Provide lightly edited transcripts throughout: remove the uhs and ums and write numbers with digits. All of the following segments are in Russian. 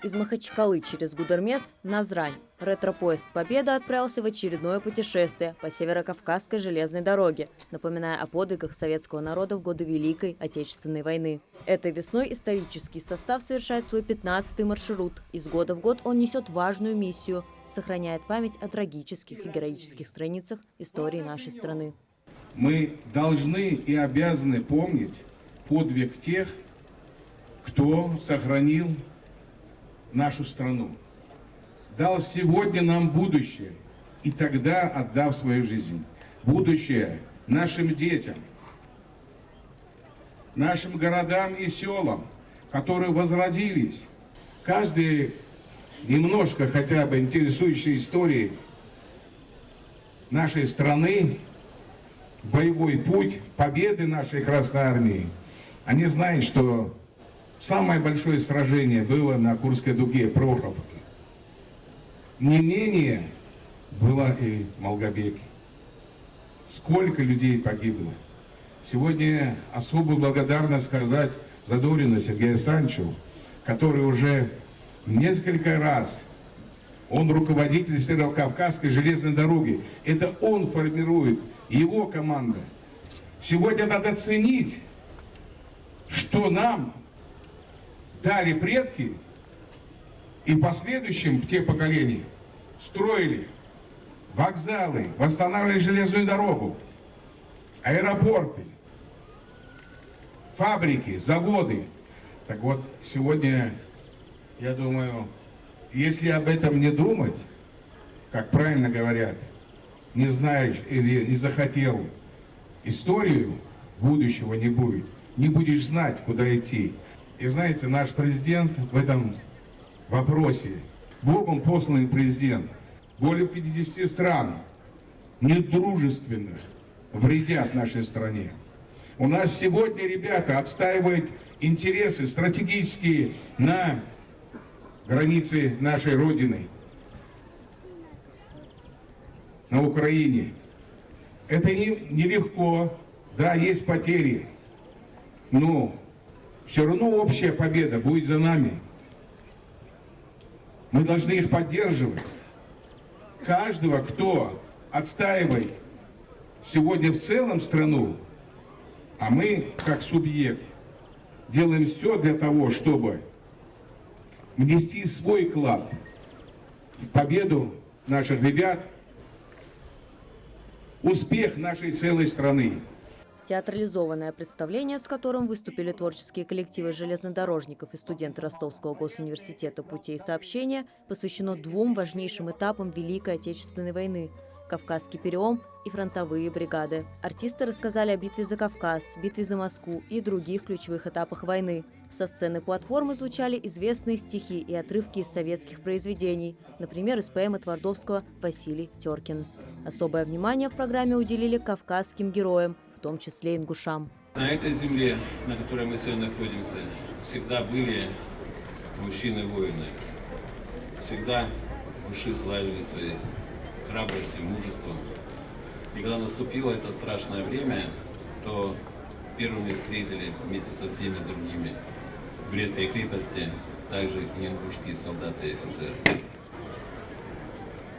Из Махачкалы через Гудермес – Назрань. Ретро-поезд «Победа» отправился в очередное путешествие по Северокавказской железной дороге, напоминая о подвигах советского народа в годы Великой Отечественной войны. Этой весной исторический состав совершает свой 15-й маршрут. Из года в год он несет важную миссию – сохраняет память о трагических и героических страницах истории нашей страны. Мы должны и обязаны помнить подвиг тех, кто сохранил нашу страну, дал сегодня нам будущее, и тогда отдав свою жизнь. Будущее нашим детям, нашим городам и селам, которые возродились. Каждый немножко хотя бы интересующий историей нашей страны, боевой путь победы нашей Красной Армии, они знают, что самое большое сражение было на Курской дуге, Прохоровке. Не менее было и в Малгобеке. Сколько людей погибло. Сегодня особую благодарность сказать Задорину Сергею Александровичу, который уже несколько раз, он руководитель Северокавказской железной дороги. Это он формирует, его команда. Сегодня надо ценить, что нам дали предки, и в последующем, в те поколения, строили вокзалы, восстанавливали железную дорогу, аэропорты, фабрики, заводы. Так вот, сегодня, я думаю, если об этом не думать, как правильно говорят, не знаешь или не захотел историю, будущего не будет, не будешь знать, куда идти. И знаете, наш президент в этом вопросе, Богом посланный президент, более 50 стран недружественных вредят нашей стране. У нас сегодня ребята отстаивают интересы стратегические на границе нашей Родины, на Украине. Это нелегко, да, есть потери, но все равно общая победа будет за нами. Мы должны их поддерживать. Каждого, кто отстаивает сегодня в целом страну, а мы, как субъект, делаем все для того, чтобы внести свой вклад в победу наших ребят, успех нашей целой страны. Театрализованное представление, с которым выступили творческие коллективы железнодорожников и студенты Ростовского госуниверситета путей сообщения, посвящено двум важнейшим этапам Великой Отечественной войны – Кавказский перелом и фронтовые бригады. Артисты рассказали о битве за Кавказ, битве за Москву и других ключевых этапах войны. Со сцены платформы звучали известные стихи и отрывки из советских произведений, например, из поэмы Твардовского «Василий Теркин». Особое внимание в программе уделили кавказским героям, в том числе ингушам. На этой земле, на которой мы сегодня находимся, всегда были мужчины-воины. Всегда мужи славили своей храбростью, мужеством. И когда наступило это страшное время, то первыми встретили вместе со всеми другими в Брестской крепости также и ингушские солдаты и офицеры.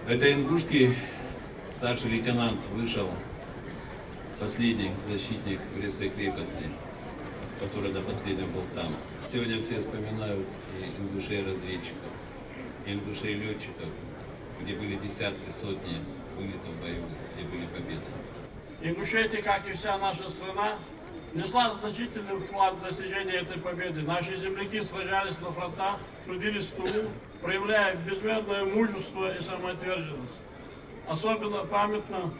В этой ингушке старший лейтенант вышел, последний защитник Брестской крепости, который до последнего был там. Сегодня все вспоминают и ингушей-разведчиков, и ингушей-летчиков, где были десятки, сотни вылетов боевых, где были победы. Ингушетия, как и вся наша страна, внесла значительный вклад в достижение этой победы. Наши земляки сражались на фронтах, трудились в тылу, проявляя безмерное мужество и самоотверженность. Особенно памятно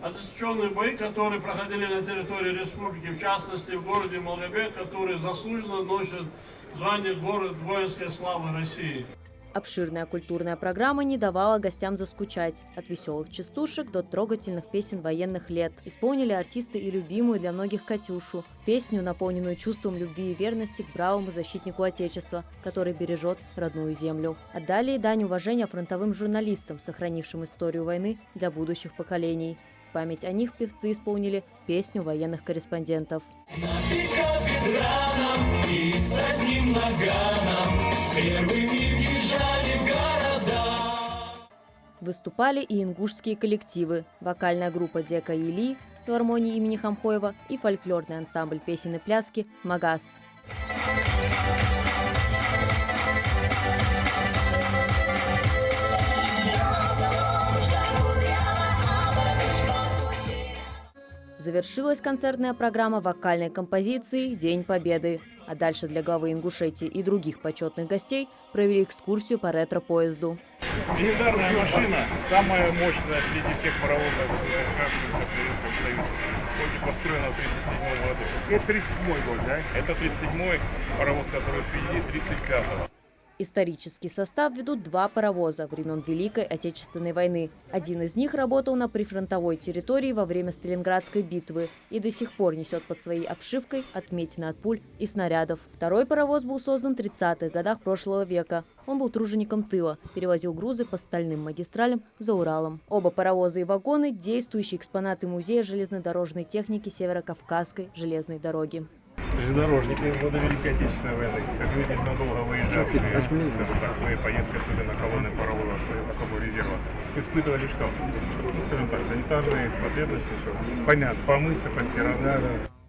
ожесточенные бои, которые проходили на территории республики, в частности в городе Малгобек, который заслуженно носит звание город воинской славы России. Обширная культурная программа не давала гостям заскучать. От веселых частушек до трогательных песен военных лет. Исполнили артисты и любимую для многих «Катюшу» – песню, наполненную чувством любви и верности к бравому защитнику Отечества, который бережет родную землю. Отдали и дань уважения фронтовым журналистам, сохранившим историю войны для будущих поколений. В память о них певцы исполнили песню военных корреспондентов. Нашим ветеранам и с одним наганом первыми Выступали и ингушские коллективы, вокальная группа Дека Или, филармонии имени Хамхоева и фольклорный ансамбль песен и пляски «Магас». Завершилась концертная программа вокальной композицией «День Победы». А дальше для главы Ингушетии и других почетных гостей провели экскурсию по ретро-поезду. Легендарная машина, самая мощная среди всех паровозов, выпускавшихся в Советском Союзе. Хоть и построена в 1937 году. Это 37 год, да? Это 37-й паровоз, который впереди 35-го. Исторический состав ведут два паровоза времен Великой Отечественной войны. Один из них работал на прифронтовой территории во время Сталинградской битвы и до сих пор несет под своей обшивкой отметины от пуль и снарядов. Второй паровоз был создан в 30-х годах прошлого века. Он был тружеником тыла, перевозил грузы по стальным магистралям за Уралом. Оба паровоза и вагоны – действующие экспонаты Музея железнодорожной техники Северо-Кавказской железной дороги. Железнодорожники в годы Великой Отечественной войны, как вы здесь надолго выезжавшие, скажем так, свои поездки, особенно колонны паровоза особого резерва, испытывали что? Скажем так, санитарные потребности, все. Понятно, помыться, постирать. Да.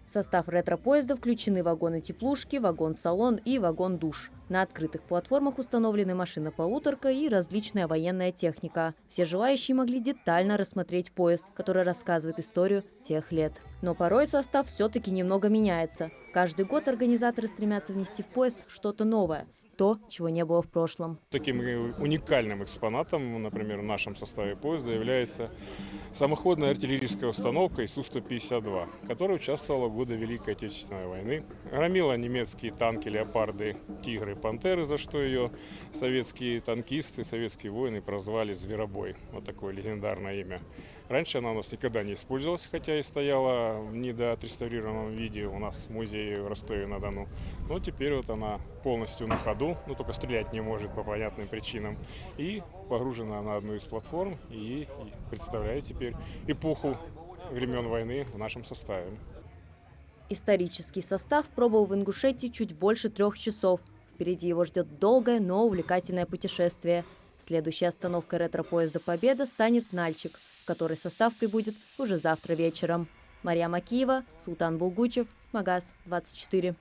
В состав ретро-поезда включены вагоны-теплушки, вагон-салон и вагон-душ. На открытых платформах установлены машина-полуторка и различная военная техника. Все желающие могли детально рассмотреть поезд, который рассказывает историю тех лет. Но порой состав все-таки немного меняется. Каждый год организаторы стремятся внести в поезд что-то новое. То, чего не было в прошлом. Таким уникальным экспонатом, например, в нашем составе поезда является самоходная артиллерийская установка ИСУ-152, которая участвовала в годы Великой Отечественной войны. Громила немецкие танки «Леопарды», «Тигры», «Пантеры», за что ее советские танкисты, советские воины прозвали «Зверобой». Вот такое легендарное имя. Раньше она у нас никогда не использовалась, хотя и стояла в недоотреставрированном виде у нас в музее в Ростове-на-Дону. Но теперь вот она полностью на ходу, но только стрелять не может по понятным причинам. И погружена на одну из платформ и представляет теперь эпоху времен войны в нашем составе. Исторический состав пробыл в Ингушетии чуть больше 3 часов. Впереди его ждет долгое, но увлекательное путешествие. Следующей остановкой ретро-поезда «Победа» станет Нальчик, в который состав прибудет уже завтра вечером. Мария Макиева, Султан Булгучев, Магас 24.